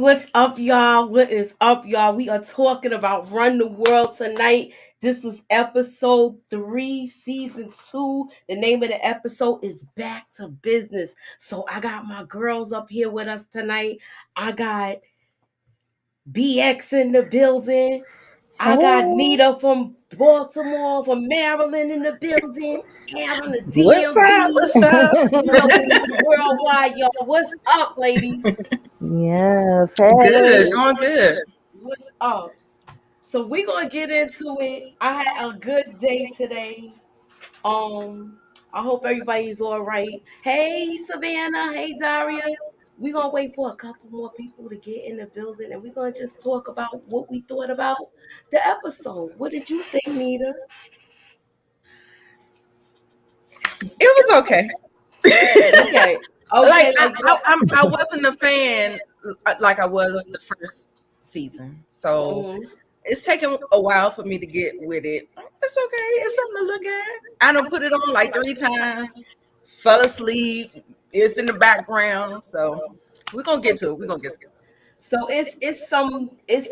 what's up, y'all? What is up, y'all? We are talking about Run the World tonight. This was episode 3, season 2. The name of the episode is Back to Business. So I got my girls up here with us tonight. I got BX in the building. I got Hey, Nita from Baltimore, from Maryland in the building. Out on the What's up? DMV. What's up? You know, we talking worldwide, y'all. What's up, ladies? yes, Good, hey. doing good. What's up? So we're gonna get into it. I had a good day today. I hope everybody's all right. Hey Savannah, hey Daria. We're gonna wait for a couple more people to get in the building and we're gonna just talk about what we thought about the episode. What did you think, Nita? It was okay. Okay. Like Okay, like what? I wasn't a fan like I was the first season, so Mhm. it's taken a while for me to get with it. It's okay. It's something to look at. I done put it on like 3 times. Fell asleep. It's in the background, so we're gonna get to it. We're gonna get to it. So it's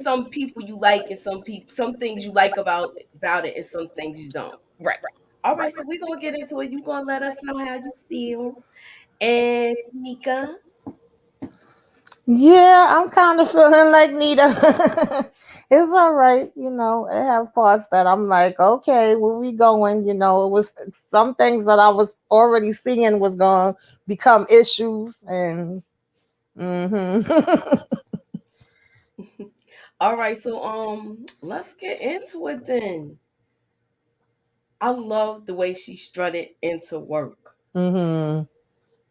some people you like and some things you like about it and some things you don't. Right, All right. right, so we're gonna get into it. You gonna let us know how you feel. And Mika. Yeah, I'm kind of feeling like Nita. It's all right, I have parts that I'm like, okay, where we going? It was some things that I was already seeing was going to become issues, and All right, so let's get into it then. I love the way she strutted into work. hmm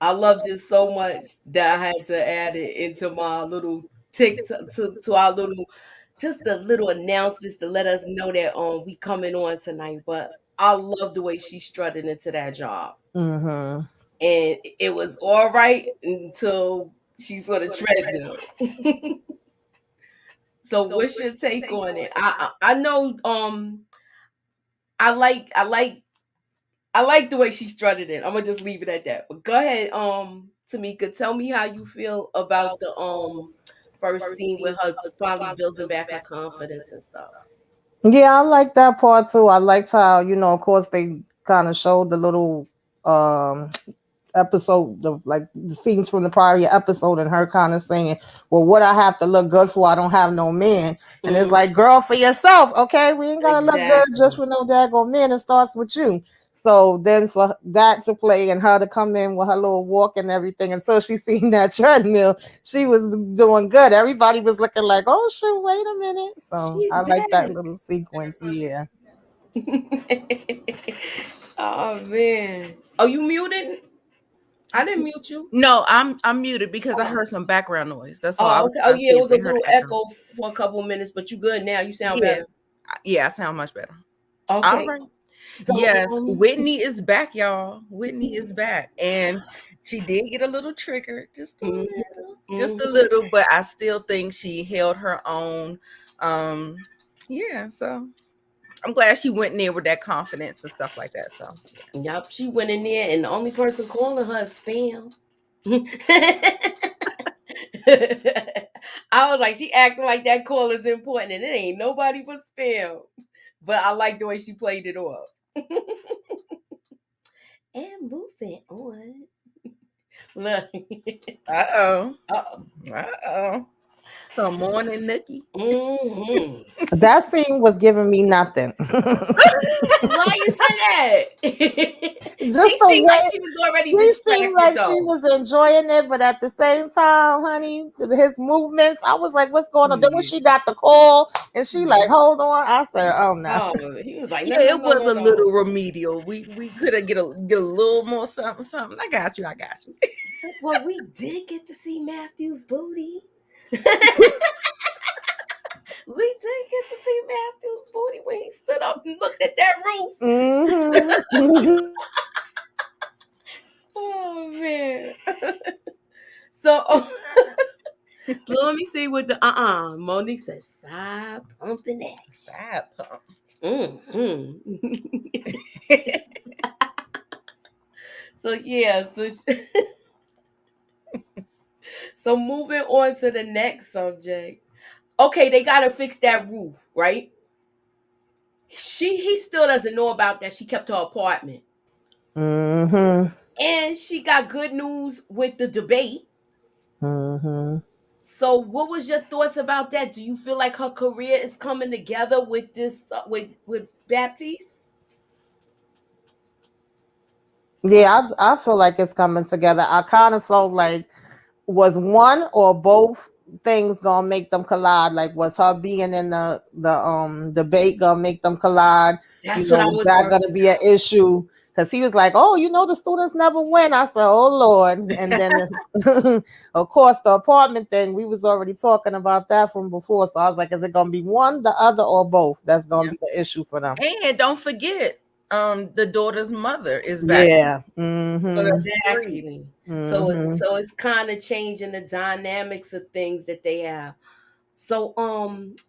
I loved it so much that I had to add it into my little TikTok to our little just the little announcements to let us know that we coming on tonight. But I love the way she strutted into that job. hmm And it was all right until she saw the treadmill. So what's your take on it? I know I like I like I like the way she strutted it. I'm gonna just leave it at that. But go ahead, Tamika, tell me how you feel about the first scene with her finally building back her confidence and stuff. Yeah, I like that part too. I liked how, of course, they kind of showed the little um episode, the scenes from the prior episode, and her kind of saying, well, what I have to look good for, I don't have no man. And it's Mm, like, girl, for yourself, okay? We ain't gotta look good just exactly. for no daggone man. It starts with you. So then for that to play and her to come in with her little walk and everything until she seen that treadmill, she was doing good. Everybody was looking like, oh shoot, wait a minute. So She's I like that back. little sequence. Yeah. Oh man. Oh, you muted? I didn't mute you. No, I'm muted because I Oh. heard some background noise. That's all. I Oh, was okay. Oh trying to yeah, see it if was a they heard little the echo. echo for a couple of minutes, but you good now. You sound Yeah, better. yeah, I sound much better. All Okay. right. So Yes, Whitney is back, y'all. Whitney is back, and she did get a little triggered, mhm, just mhm. a little. But I still think she held her own. Um, yeah, so I'm glad she went in there with that confidence and stuff like that. So Yup, she went in there, and the only person calling her is spam. I was like, she acting like that call is important, and it ain't nobody but spam. But I like the way she played it off. And moving on. Look. uh oh, Uh-oh. So morning, Nikki. Hmm. That scene was giving me nothing. Why you say that? Just She the seemed like way she was already she seemed distracted like she though. was enjoying it, but at the same time, honey, his movements, I was like, "What's going on?" Then when Yeah. she got the call and she like, "Hold on," I said, "Oh no." Oh, he was like, no, Yeah, no, it no, was no, a no. little remedial. We could have get a little more something, something. I got you. I got you. Well, we did get to see Matthew's booty. We did get to see Matthew's booty when he stood up and looked at that roof. hmm Oh man. So, so let me see what the Monique says side pumping action. Side pump. Mm-hmm. So yeah, So moving on to the next subject. Okay, they gotta fix that roof, right? He still doesn't know about that. She kept her apartment. Mm-hmm. And she got good news with the debate. Mm-hmm. So what was your thoughts about that? Do you feel like her career is coming together with this with Baptiste? Yeah, I feel like it's coming together. I kind of felt like was one or both things gonna make them collide? Like was her being in the debate gonna make them collide? That's what I Was was that worried gonna be an issue? Because he was like, "Oh, the students never win." I said, "Oh Lord!" And then, of course, the apartment thing we was already talking about that from before. So I was like, "Is it gonna be one, the other, or both? That's gonna Yeah. be the issue for them." And don't forget, the daughter's mother is back too. Yeah. So Mm-hmm. that's three. exactly. Mm-hmm. So it's kind of changing the dynamics of things that they have. So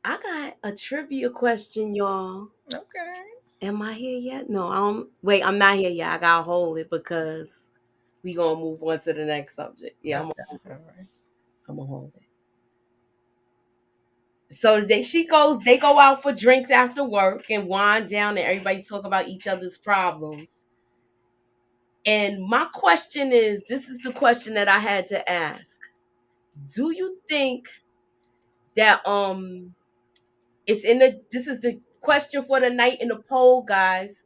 I got a trivia question, y'all. Okay. Am I here yet? No, wait, I'm not here yet. I gotta hold it because we gonna move on to the next subject. Yeah, Okay. All right. I'm gonna hold it. So they go out for drinks after work and wind down and everybody talk about each other's problems. And my question is, this is the question that I had to ask. Do you think that it's in the this is the question for the night in the poll, guys.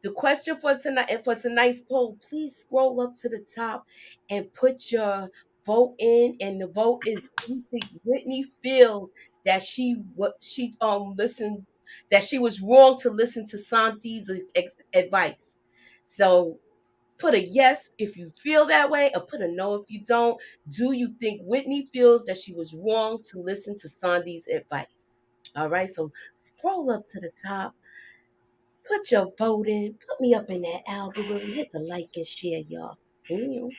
The question for tonight and for tonight's poll, please scroll up to the top and put your vote in. And the vote is: do you think Whitney feels that she listened that she was wrong to listen to Santi's advice? So put a yes if you feel that way, or put a no if you don't. Do you think Whitney feels that she was wrong to listen to Sandy's advice? All right, so scroll up to the top. Put your vote in. Put me up in that algorithm. Hit the like and share, y'all. Damn.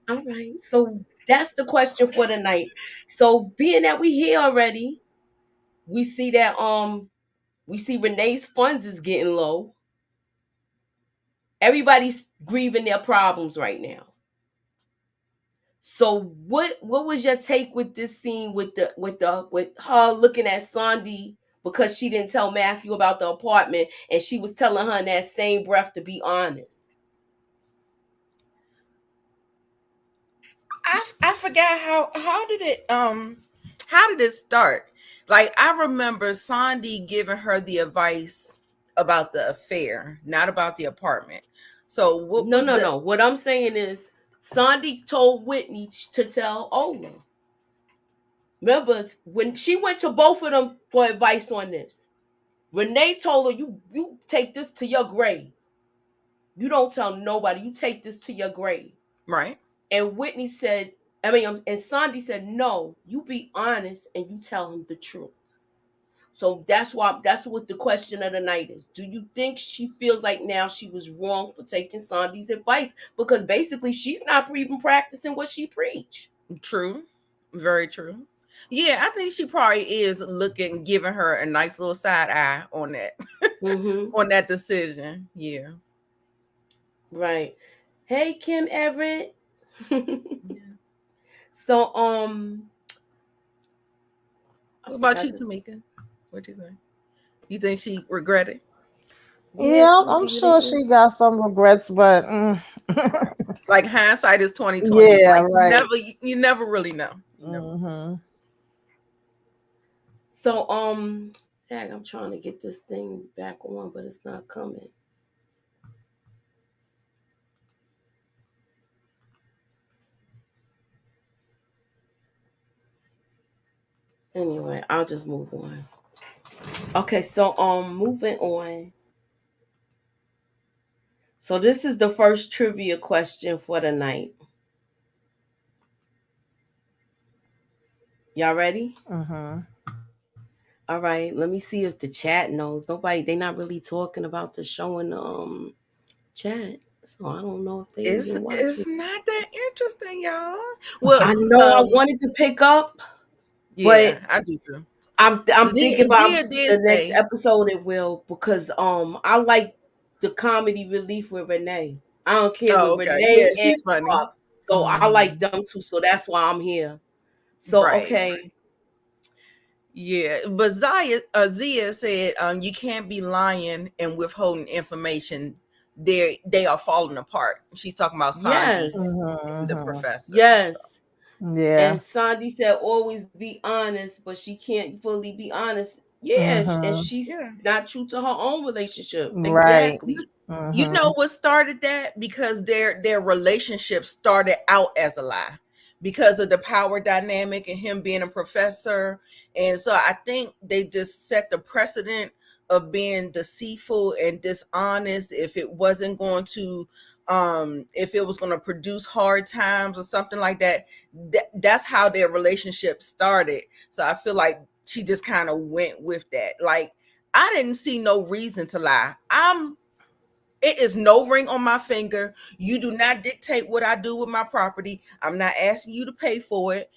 All right. So that's the question for tonight. So being that we here already, we see that we see Renee's funds is getting low. Everybody's grieving their problems right now. So what was your take with this scene with her looking at Sandy because she didn't tell Matthew about the apartment and she was telling her in that same breath to be honest? I forgot how did it start? Like I remember Sandy giving her the advice about the affair, not about the apartment. So what No, was no, the no. What I'm saying is Sandy told Whitney to tell Ola. Remember when she went to both of them for advice on this? Renee told her, you take this to your grave. You don't tell nobody. You take this to your grave. right? And Whitney said, and Sandy said, no, you be honest and you tell him the truth. So that's what the question of the night is. Do you think she feels like now she was wrong for taking Sandy's advice? Because basically she's not even practicing what she preached. True. Very true. Yeah, I think she probably is looking, giving her a nice little side eye on that, Mm-hmm. on that decision. Yeah. Right. Hey, Kim Everett. Yeah. So I What about forgot you, to. Tamika? What you think? You think she regretted? Yeah, Yeah, some I'm people sure didn't. she got some regrets, but Like hindsight is 2020. yeah, Like right. you never really know. You never. Mm-hmm. So tag, I'm trying to get this thing back on, but it's not coming. Anyway, I'll just move on. Okay, so moving on. So this is the first trivia question for the night. Y'all ready? Mm-hmm. All right, let me see if the chat knows. They not really talking about the show in the chat. So I don't know if they even It's watching. not that interesting, y'all. Well, I know I wanted to pick up, but yeah, I do too. I'm thinking about Zia did the next say, episode it will because I like the comedy relief with Renee. I don't care "Oh, with okay, yeah, Renee and she's funny." Rob. So I like them too. So that's why I'm here. So Right. okay. Yeah, but Zia said, you can't be lying and withholding information. They are falling apart. She's talking about Sandy Yes. and the professor. Yes. Yeah. And Sandy said, always be honest, but she can't fully be honest. Yeah, and Mhm. she's Yeah. not true to her own relationship. Right. Exactly. You know Mhm. what started that? Because their relationship started out as a lie because of the power dynamic and him being a professor. And so I think they just set the precedent of being deceitful and dishonest if it wasn't going to if it was going to produce hard times or something like that. That's how their relationship started. So I feel like she just kind of went with that. Like, I didn't see no reason to lie. It is no ring on my finger. You do not dictate what I do with my property. I'm not asking you to pay for it.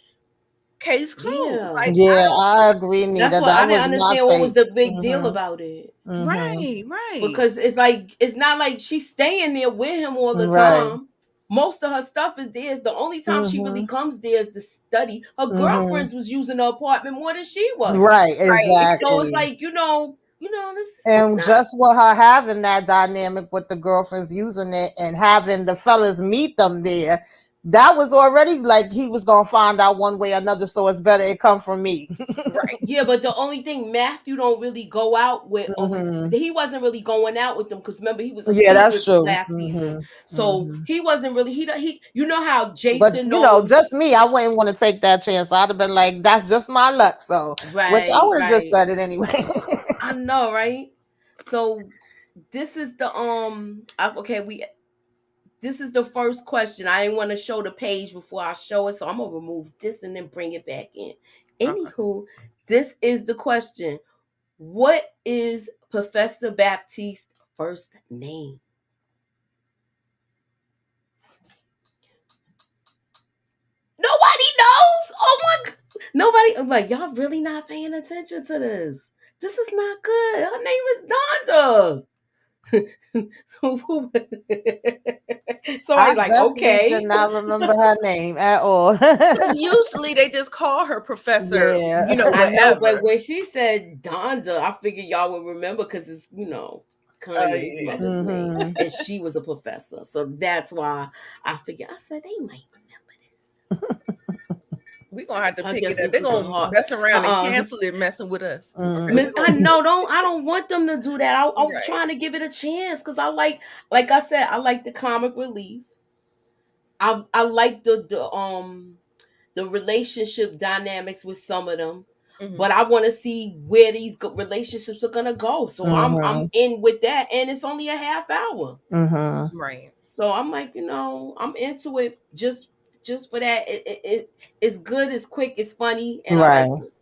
Case closed. Yeah. Like, I Yeah, don't. I agree, That's Nita. what That I didn't was my understand what was take. the big deal Mhm. about it. Mhm. Right, right, Because it's like it's not like she's staying there with him all the Right. time. Most of her stuff is there. The only time she really Mhm. comes there is to study. Her Mhm. girlfriends was using the apartment more than she was. Right. right. So it's Exactly. like, this is And not. just with her having that dynamic with the girlfriends using it and having the fellas meet them there, that was already like he was gonna find out one way or another. So it's better it come from me. Right. Yeah, but the only thing Matthew don't really go out with, Mhm. he wasn't really going out with them because remember he was a Yeah, that's secret true. last season, Mhm. so Mhm. he wasn't really he. You know how But Jason you know, knows, just me, I wouldn't want to take that chance. I'd have been like, "That's just my luck." So, which I right, would have just right. said it anyway. I know, right? So this is the okay we this is the first question. I didn't want to show the page before I show it, so I'm gonna remove this and then bring it back in. Okay. Anywho, this is the question. What is Professor Baptiste's first name? Nobody knows. Oh my! Nobody. I'm like, y'all really not paying attention to this. This is not good. Her name is Donda. So I somebody's like, definitely okay. cannot remember her name at all. Because usually they just call her professor, I Yeah. know, but whatever. when she said Donda, I figured y'all would remember because it's Kanye's Yeah. mother's name, Mhm. and she was a professor, so that's why I figured. I said they might remember this. We're gonna have to I pick guess it up. this They're is a gonna hard. mess around and Uh-uh. cancel it, messing with us. Okay, we're I gonna do know. I don't want them to do that. I'm right. trying to give it a chance because I like I said, I like the comic relief. I like the relationship dynamics with some of them, Hmm. but I want to see where these relationships are gonna go. So I'm Mhm. in with that, and it's only a half hour. Mhm. Right. So I'm like, I'm into it just for that. It's good, it's quick, it's funny, and I like Right. it.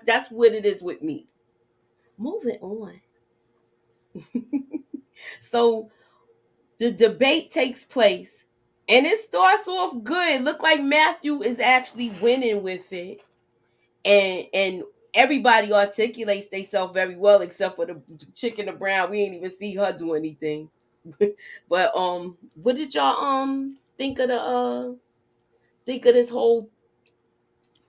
That's what it is with me. Moving on. So the debate takes place, and it starts off good. Look like Matthew is actually winning with it, and everybody articulates themselves very well, except for the chick in the brown. We ain't even see her do anything. But what did y'all think of this whole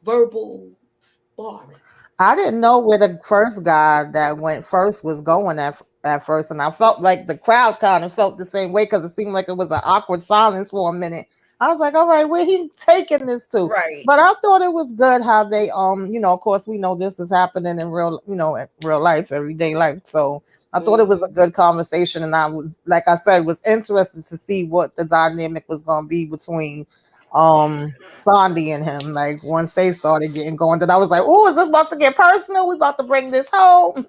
verbal sparring? I didn't know where the first guy that went first was going at first, and I felt like the crowd kind of felt the same way because it seemed like it was an awkward silence for a minute. I was like, "All right, where he taking this to?" Right. But I thought it was good how they, of course, we know this is happening in real, in real life, everyday life. So I thought it was a Mm-hmm. good conversation, and I was, like I said, was interested to see what the dynamic was going to be between Sandy and him. Like once they started getting going, then I was like, "Oh, is this about to get personal? We about to bring this home."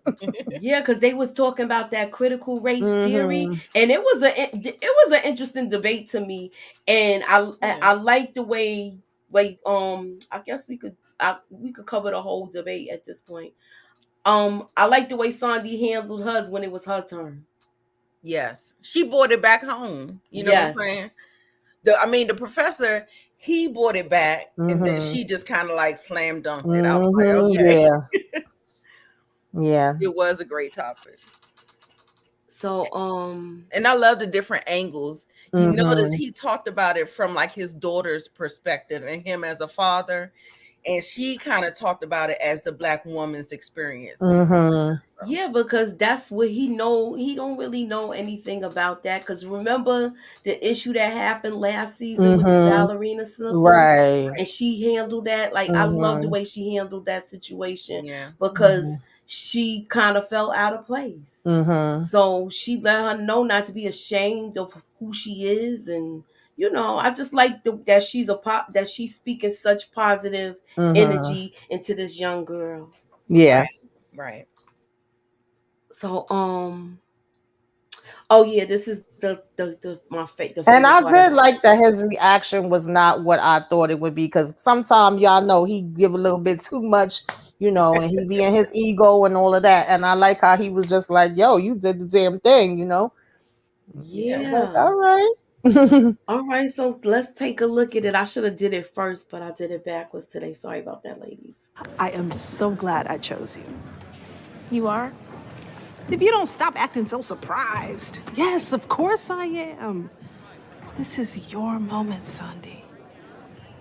Yeah, because they was talking about that critical race theory, Hmm. and it was an interesting debate to me, and I Yeah. like the way I guess we could cover the whole debate at this point. I like the way Sandy handled hers when it was her turn. Yes. She brought it back home. You know what I'm Yes, saying? The professor, he brought it back, and then Hmm. she just kind of like slam dunked it. I was like, Hmm. okay, Yeah. Yeah. it was a great topic. So And I love the different angles. You notice Mm-hmm. he talked about it from like his daughter's perspective and him as a father, and she kind of talked about it as the black woman's experience and stuff like Mm-hmm. that. So, yeah, because that's what he know. He don't really know anything about that. Because remember the issue that happened last season with the Mm-hmm. ballerina slippers, Right. and she handled that. Like I love the Mm-hmm. way she handled that situation yeah. because she kind of fell out of place. Mm-hmm. So she let her know not to be ashamed of who she is, and I just like that that she's speaking such positive Mm-hmm. energy into this young girl. Yeah. Right. Right. So oh yeah, this is the And favorite I part of did the like that episode. his reaction was not what I thought it would be, because sometimes y'all know he give a little bit too much, and he be in his ego and all of that. And I like how he was just like, "Yo, you did the damn thing." I Yeah. was like, Yeah. "All right." All right, so let's take a look at it. I should have did it first, but I did it backwards today. Sorry about that, ladies. I am so glad I chose you. You are? If you don't stop acting so surprised. Yes, of course I am. This is your moment, Sandy.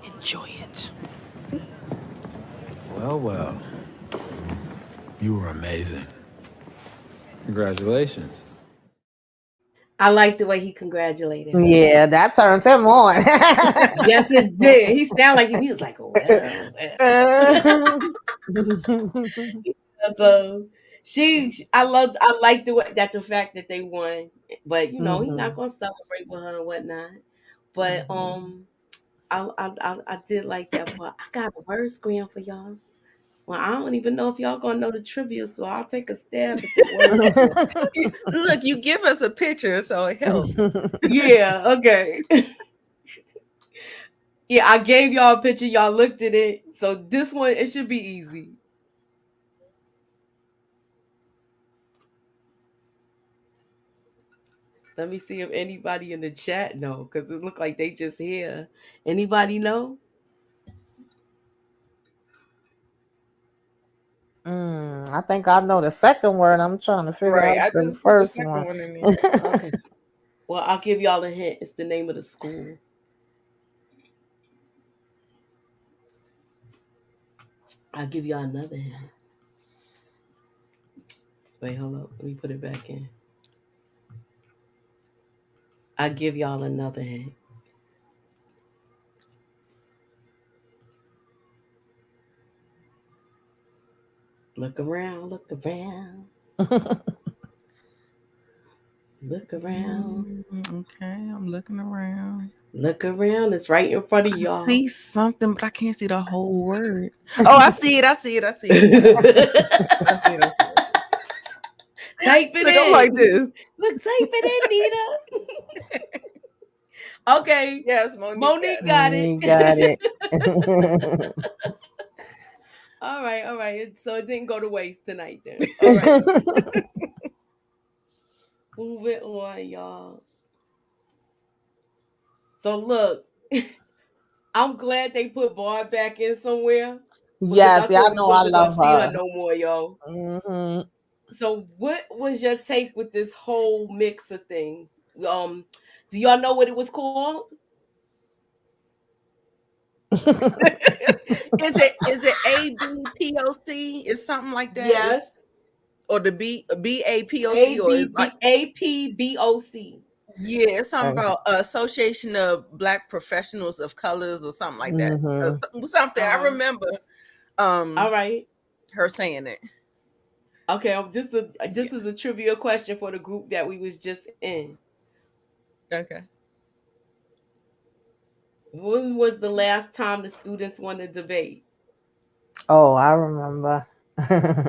Enjoy it. Well, well. You were amazing. Congratulations. I like the way he congratulated her. Yeah, that turns him on. Yes, it did. He sounded like he was like, well. So I like the way that the fact that they won, but he's not Mhm. gonna celebrate with her and whatnot. But I did like that part. I got a word scram for y'all. Well, I don't even know if y'all gonna know the trivia, so I'll take a stab at the word scram. Look, you give us a picture, so it helps. Yeah, okay. Yeah, I gave y'all a picture, y'all looked at it. So this one, it should be easy. Let me see if anybody in the chat know, because it looked like they just here. Anybody know? I think I know the second word. I'm trying to figure Right. out I the just put the first second one. one in there. Okay. Well, I'll give y'all a hint. It's the name of the school. I'll give y'all another hint. Wait, hold up. Let me put it back in. I'll give y'all another hint. Look around, look around, look around, Okay, I'm looking around. look around. It's right in front of I y'all. see something, but I can't see the whole word. Oh, I see it. I see it. I see it. I see it. I see it. Type it Look, I'm like in. this. Look, type it in, Nita. Okay. Yes, Monique got Monique it. got it. You got it. All right, all right. So it didn't go to waste tonight then. All right. Move it on, y'all. So look, I'm glad they put Barb back in somewhere because I Yes, thought y'all we know I wasn't gonna love see her her. no more, y'all. Hmm. So what was your take with this whole mixer thing? Um, do y'all know what it was called? Is it ABPOC? Is something like that? Yes. Is or the BAPOC A or is B like B A P B O C. yeah, it's something about Association of Black Professionals of Colors or something like that. Hmm. Something I Uh-huh. remember All um right. her saying it. Okay, this Yeah. is a trivia question for the group that we was just in. Okay. When was the last time the students won a debate? Oh, I remember.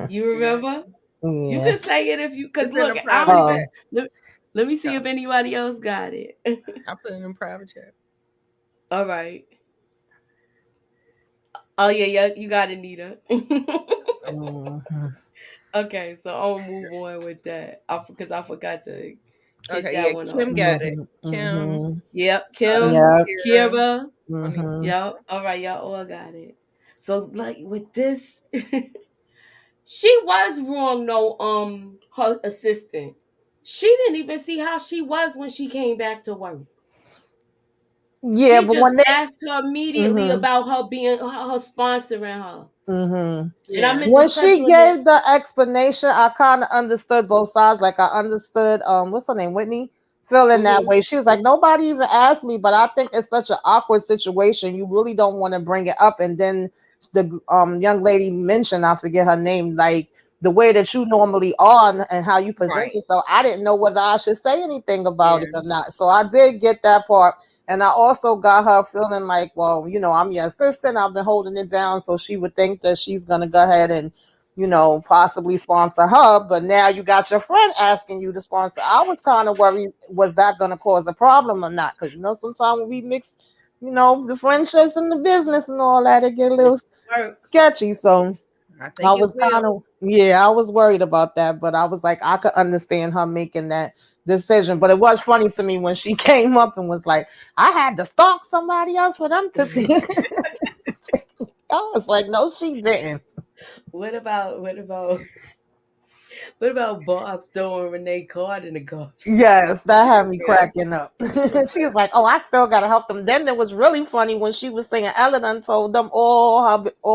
You Yeah. remember? You Yeah. can say it if you, cause It's in look, a I private don't even. Oh. chat. Let me see Yeah, if anybody else got it. I put it in private chat. All right. Oh yeah, yeah, you got it, Nita. Mhm. Okay, so I'll move on with that. Because I forgot to hit Okay, that yeah, one Kim off. got it. Mhm. Kim, Mhm. Yep, Kim, Yep. Kira, Kira. Monique. Mhm. Yep. All right, y'all all got it. So like with this, she was wrong. No, her assistant. She didn't even see how she was when she came back to work. Yeah, She but just when they asked her immediately about her being her sponsoring her. And I Yeah. meant to when touch she on that. gave the explanation, I kind of understood both sides. Like I understood, what's her name, Whitney, feeling that way. She was like, nobody even asked me, but I think it's such an awkward situation. You really don't want to bring it up. And then the young lady mentioned, I forget her name, like the way that you normally are and how you present Right. yourself. I didn't know whether I should say anything about Yeah. it or not. So I did get that part. And I also got her feeling like, well, I'm your assistant. I've been holding it down. So she would think that she's going to go ahead and, possibly sponsor her. But now you got your friend asking you to sponsor. I was kind of worried, was that going to cause a problem or not? Because, sometimes when we mix, the friendships and the business and all that, it get a little sketchy. So I I think it was kind will. of, I was worried about that, but I was like, I could understand her making that decision. But it was funny to me when she came up and was like, I had to stalk somebody else for them to think. I was like, no, she didn't. What about Bob throwing Renee card in the garbage? Yes, that had me Yeah. cracking up. She was like, oh, I still got to help them. Then it was really funny when she was saying Ellen done told them all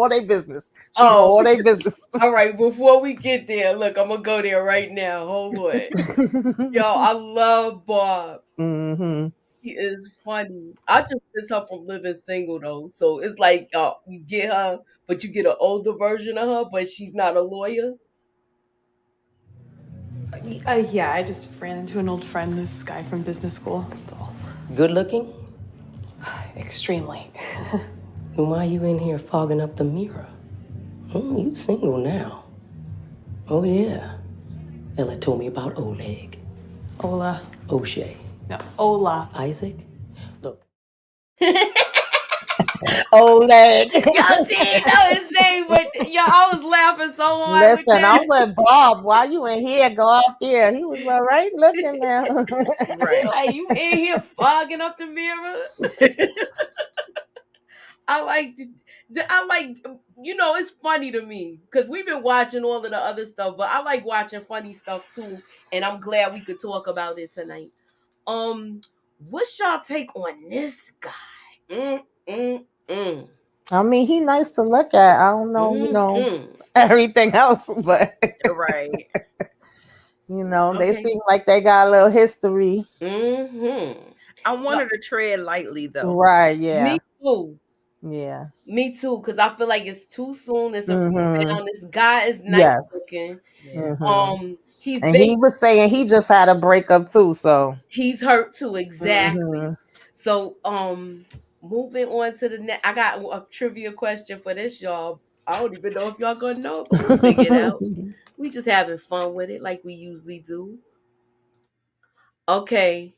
their business. She know all their business. All right, before we get there, look, I'm gonna go there right now. Hold on. Yo, I love Bob. Mm-hmm. He is funny. I just miss her from living single though. So it's like you get her, but you get an older version of her, but she's not a lawyer. Yeah, I just ran into an old friend, this guy from business school. That's all. Good looking? Extremely. Then why you in here fogging up the mirror? You single now. Oh, yeah. Ella told me about Oleg. Ola. O'Shea. No, Ola. Isaac? Look. Oleg. Y'all, she didn't know his name, but I was laughing so hard. Listen, I'm with Bob. Why you in here? Go out there. He was all right looking there. Right. Like, you in here fogging up the mirror. I like, it's funny to me because we've been watching all of the other stuff, but I like watching funny stuff too, and I'm glad we could talk about it tonight. What's y'all take on this guy? I mean, he nice to look at. I don't know, everything else, but Right. they seem like they got a little history. I wanted to tread lightly though. Right, yeah. Me too. Yeah. Me too, because I feel like it's too soon. It's this guy is nice Yes. looking. Mhm. He's And he was saying he just had a breakup too, so he's hurt too, exactly. So moving on to the next, I got a trivia question for this, y'all. I don't even know if y'all gonna know, but we'll figure it out. We just having fun with it like we usually do. Okay.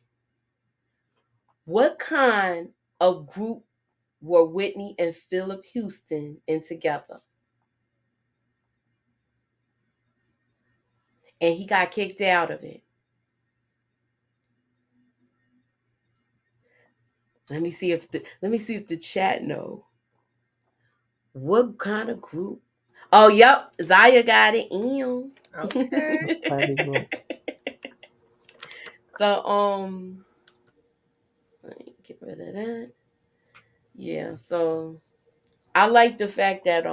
What kind of group were Whitney and Philip Houston in together? And he got kicked out of it. Let me see if the chat know. What kind of group? Oh, yep. Zaya got it in. Okay. So let me get rid of that. Yeah, so I like the fact that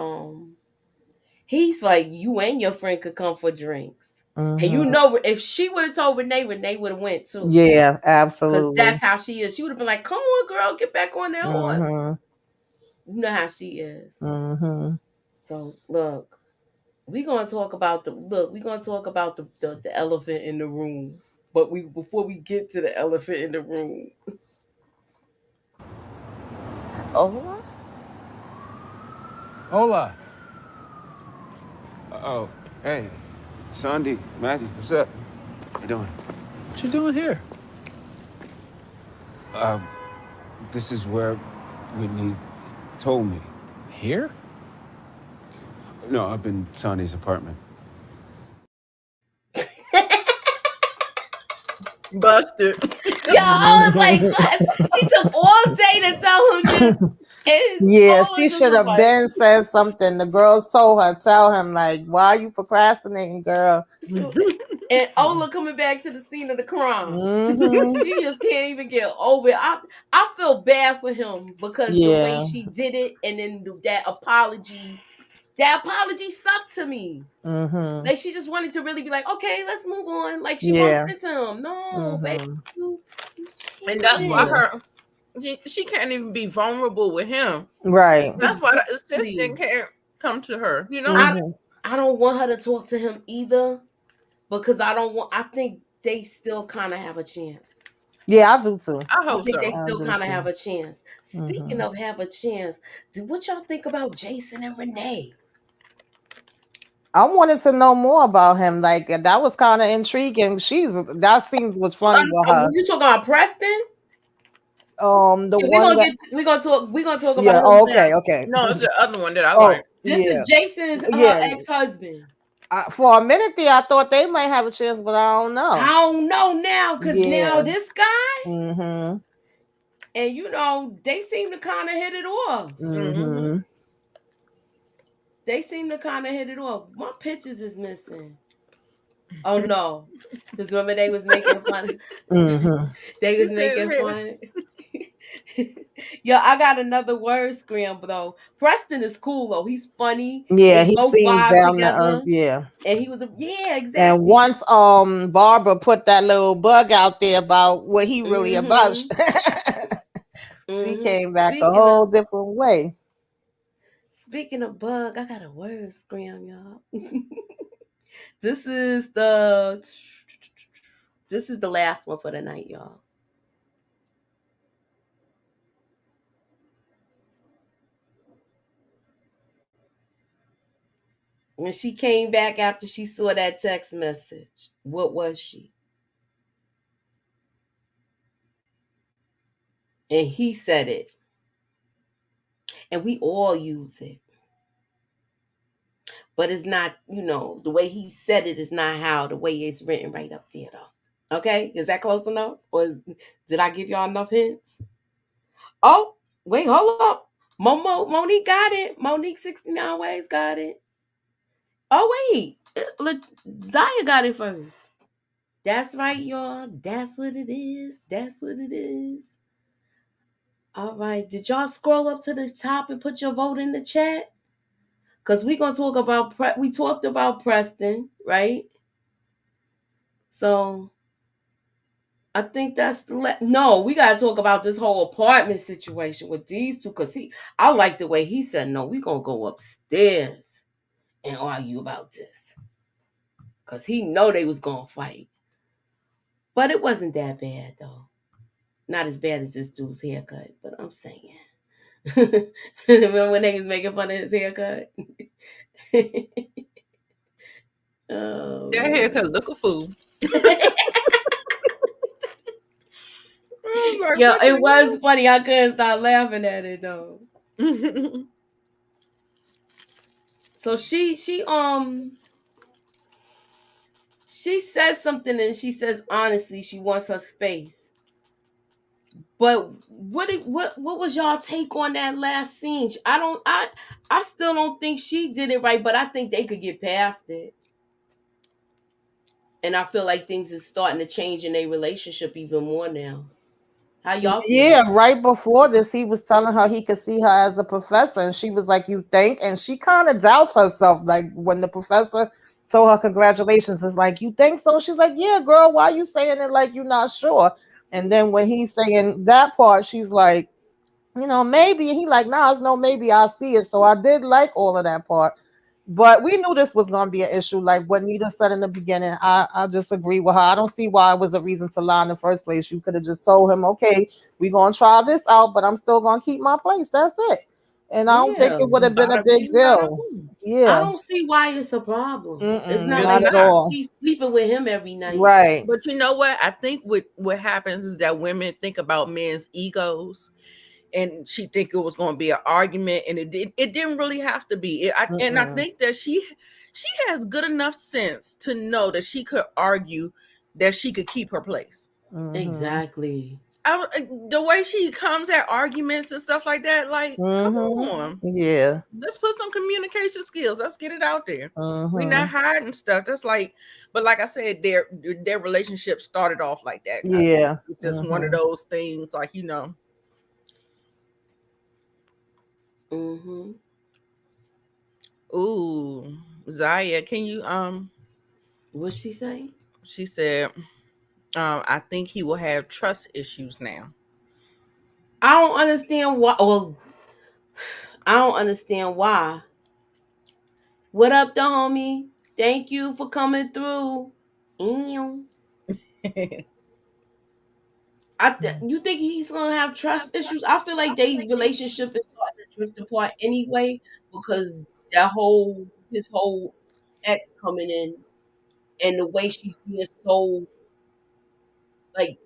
he's like, you and your friend could come for drinks. And if she would have told Renee would have went too. Yeah, absolutely. Because that's how she is. She would have been like, come on, girl, get back on that horse. You know how she is. So look, we're gonna talk about the elephant in the room. But before we get to the elephant in the room. Hola? Hola. Oh, hey, Sandy, Matthew, what's up? How you doing? What you doing here? This is where Whitney told me. Here? No, up in Sandy's apartment. Busted. Yo, I was like, what? She took all day to tell him this. Yeah, she should have been said something. The girls told her, tell him, like, why are you procrastinating, girl? And Ola coming back to the scene of the crime. Mhm. He just can't even get over it. I feel bad for him because the way Yeah. she did it, and then that apology sucked to me. Mhm. Like, she just wanted to really be like, okay, let's move on. Like, she Yeah. bumped into him. No, baby, Mhm. you And that's why cheated. she can't even be vulnerable with him. Right. That's why the Exactly. assistant can't come to her. You know. Mhm. I don't want her to talk to him either, because I think they still kind of have a chance. Yeah, I do too. I I hope think they so. still do kind of too. have a chance. Speaking of have a chance, what y'all think about Jason and Renee? I wanted to know more about him. Like that was kind of intriguing. That scenes was funny with her. You talking about Preston? The Yeah, one that we're gonna talk about yeah. him Oh, now. okay, okay. No, it's the other one that I Oh, like. This yeah, is Jason's yeah. ex-husband. For a minute there, I thought they might have a chance, but I don't know. I don't know now, because now Yeah. this guy, Mhm. and they seem to kind of hit it off. Mhm. They seem to kind of hit it off. My pictures is missing. Oh no, because remember they was making fun. Mhm. They was making fun. Yo, I got another word scramble though. Preston is cool though. He's funny. Yeah, They he both seems vibe down to earth. together. Yeah. And he was exactly. And once Barbara put that little bug out there about what he really about, she came back a whole different way. Speaking of bug, I got a word scram, y'all. This is the last one for the night, y'all. When she came back after she saw that text message, what was she? And he said it. And we all use it. But it's not, the way he said it is not how the way it's written right up there, though. Okay? Is that close enough? Or did I give y'all enough hints? Oh, wait, hold up. Monique got it. Monique 69 Ways got it. Oh, wait. Zaya got it first. That's right, y'all. That's what it is. That's what it is. All right. Did y'all scroll up to the top and put your vote in the chat? Because we're going to talk about, we talked about Preston, right? So I think that's no, we got to talk about this whole apartment situation with these two. Because I like the way he said, no, we're going to go upstairs and argue about this. Because he know they was going to fight. But it wasn't that bad, though. Not as bad as this dude's haircut, but I'm saying. Remember when they was making fun of his haircut? Oh, That haircut look a fool. Yeah, it was funny. I couldn't stop laughing at it though. So she says something, and she says honestly she wants her space. But what was y'all take on that last scene? I still don't think she did it right, but I think they could get past it. And I feel like things is starting to change in their relationship even more now. How y'all feel? Yeah, right before this, he was telling her he could see her as a professor, and she was like, "You think?" And she kind of doubts herself. Like when the professor told her congratulations, it's like, "You think so?" She's like, "Yeah, girl. Why are you saying it like you're not sure?" And then when he's saying that part, she's like, maybe. And he like, "Nah, it's no maybe. I see it." So I did like all of that part. But we knew this was going to be an issue. Like what Nita said in the beginning, I just agree with her. I don't see why it was a reason to lie in the first place. You could have just told him, okay, we're going to try this out, but I'm still going to keep my place. That's it. And I don't think it would have been a big deal. Yeah. I don't see why it's a problem. It's not not like at all. she's sleeping with him every night. Right. But you know what? I think what happens is that women think about men's egos. And she think it was going to be an argument, and it didn't really have to be. And I think that she has good enough sense to know that she could argue that she could keep her place. Exactly. The way she comes at arguments and stuff like that, like, come on. Yeah. Let's put some communication skills. Let's get it out there. We're not Mm-hmm. hiding stuff. That's like, but like I said, their relationship started off like that. Yeah. It's just one of those things, like, you know. Ooh, Zaya, can you What'd she say? She said, I think he will have trust issues now. I don't understand why. Well, I don't understand why. What up, the homie? Thank you for coming through. Ew. You think he's gonna have trust issues? I feel like their relationship is starting to drift apart anyway because his whole ex coming in and the way she's being so like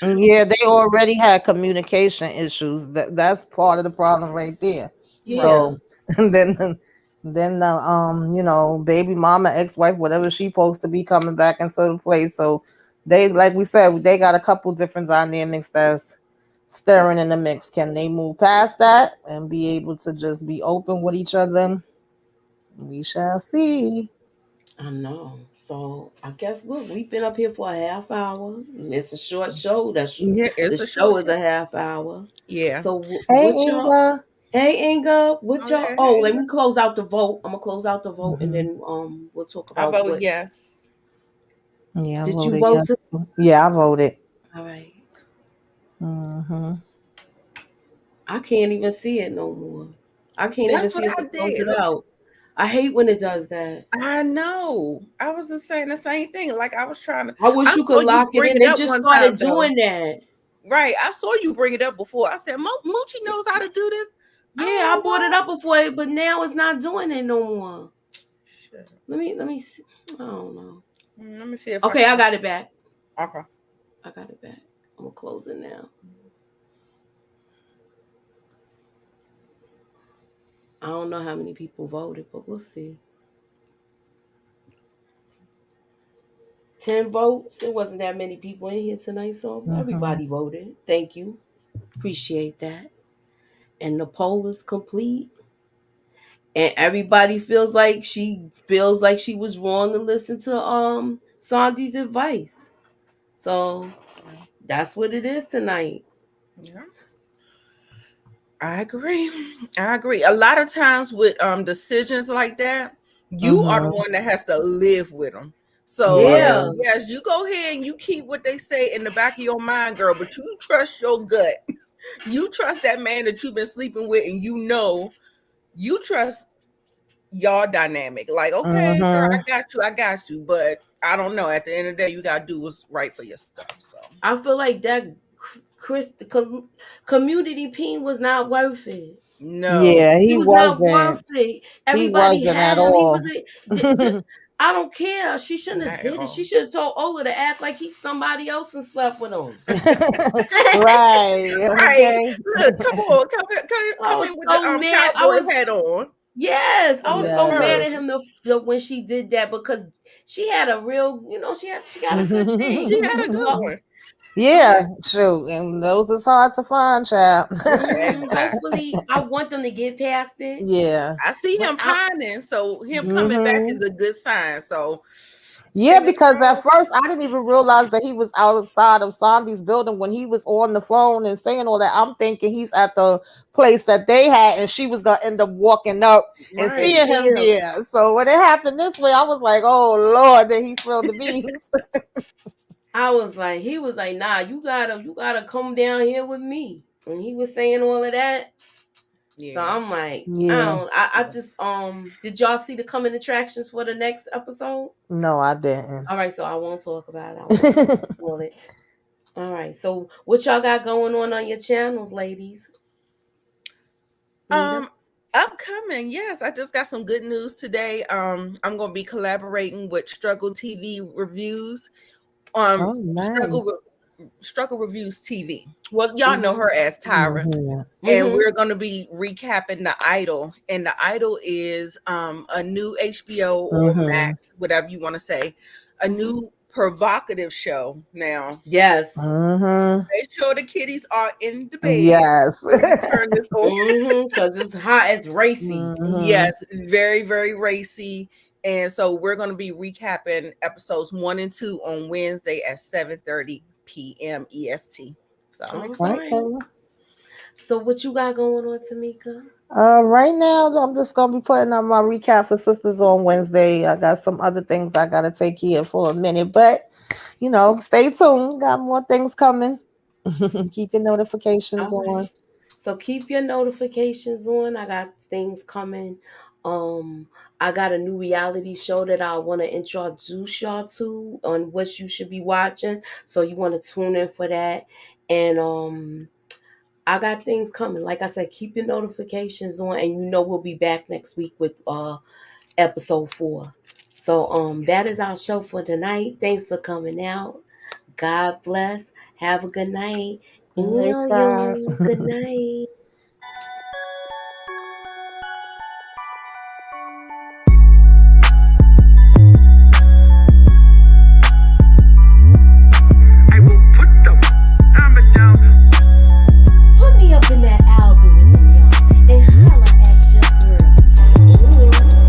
Yeah, they already had communication issues. That's part of the problem right there. yeah. So and then you know, baby mama, ex-wife, whatever she supposed to be coming back into the place. So they, like we said, they got a couple different dynamics that's stirring in the mix. Can they move past that and be able to just be open with each other? We shall see. I know. So I guess look, we've been up here for a half hour. It's a short show. The show is a half hour. Yeah. So Hey, what y'all? Inga. Hey Inga, what y'all? yeah, Oh, hey, let me close out the vote. I'm gonna close out the vote and then we'll talk I about vote yes. Yeah, I Did you voted vote? yes. Yeah, I voted. All right. Mm-hmm. I can't even see it no more. I can't even That's see what it I to close did. it out. I hate when it does that. I know. I was just saying the same thing. Like, I was trying to. I wish I you saw could you lock it bring in. it They up just one started time, though. doing that. Right. I saw you bring it up before. I said, Moochie knows how to do this. Yeah, I brought it up before, but now it's not doing it no more. Shit. Let me see. I don't know. Let me see if Okay, I got it back. Okay. I got it back. I'm gonna close it now. I don't know how many people voted, but we'll see. 10 votes. There wasn't that many people in here tonight, so everybody voted. Thank you. Appreciate that. And the poll is complete. And everybody feels like she was wrong to listen to Sandy's advice. So that's what it is tonight. Yeah. I agree. A lot of times with decisions like that, you are the one that has to live with them. So Yeah. yes, you go ahead and you keep what they say in the back of your mind, girl, but you trust your gut. You trust that man that you've been sleeping with, and you trust y'all dynamic. Like, okay, girl, I got you. But I don't know. At the end of the day, you gotta do what's right for yourself. So I feel like that community peen was not worth it. no. Yeah, He he was not wasn't. worth it. He Everybody wasn't at had him. He all. was I don't care. She shouldn't have Not at did it. all. She should have told Ola to act like he's somebody else and slept with him. Right. Right. Okay. Look, come on, I come was in with so the mad. cowboy hat on. Yes, I From was the so mad Yes. at him when she did that because she had a real, she got a good She thing. had a good So, one. Yeah, true. And those is hard to find, child. Exactly. hopefully, I want them to get past it. Yeah. I see But him pining, so him coming back Mm-hmm. is a good sign. So Yeah, fingers because at crossed. first I didn't even realize that he was outside of Sandy's building when he was on the phone and saying all that. I'm thinking he's at the place that they had, and she was gonna end up walking up and and Right. seeing see him him. there. So when it happened this way, I was like, "Oh Lord!" Then he spilled the beans. I was like, he was like, nah, you gotta come down here with me. And he was saying all of that. Yeah. So I'm like, Yeah. I just did y'all see the coming attractions for the next episode? No, I didn't. All right, so I won't talk about it. I won't spoil it. All right, so what y'all got going on your channels, ladies? Nita? Upcoming, yes, I just got some good news today. I'm gonna be collaborating with Struggle TV Reviews. Oh, nice. Struggle Reviews TV. Well, y'all know her as Tyra. And we're going to be recapping The Idol, and The Idol is a new HBO or Max, whatever you want to say, a new provocative show now. Yes. Make sure the kitties are in the bed. Yes. Turn this over. Because it's hot, it's racy. Yes, very, very racy. And so we're going to be recapping episodes 1 and 2 on Wednesday at 7:30 p.m. EST. So I'm excited. So what you got going on, Tamika? Right now, I'm just gonna be putting up my recap for Sisters on Wednesday. I got some other things I gotta take care for a minute, but stay tuned. Got more things coming. Keep your notifications on. So keep your notifications on. I got things coming. I got a new reality show that I want to introduce y'all to on what you should be watching. So you want to tune in for that. And I got things coming. Like I said, keep your notifications on, and we'll be back next week with episode 4. So that is our show for tonight. Thanks for coming out. God bless. Have a good night. All right, Good night.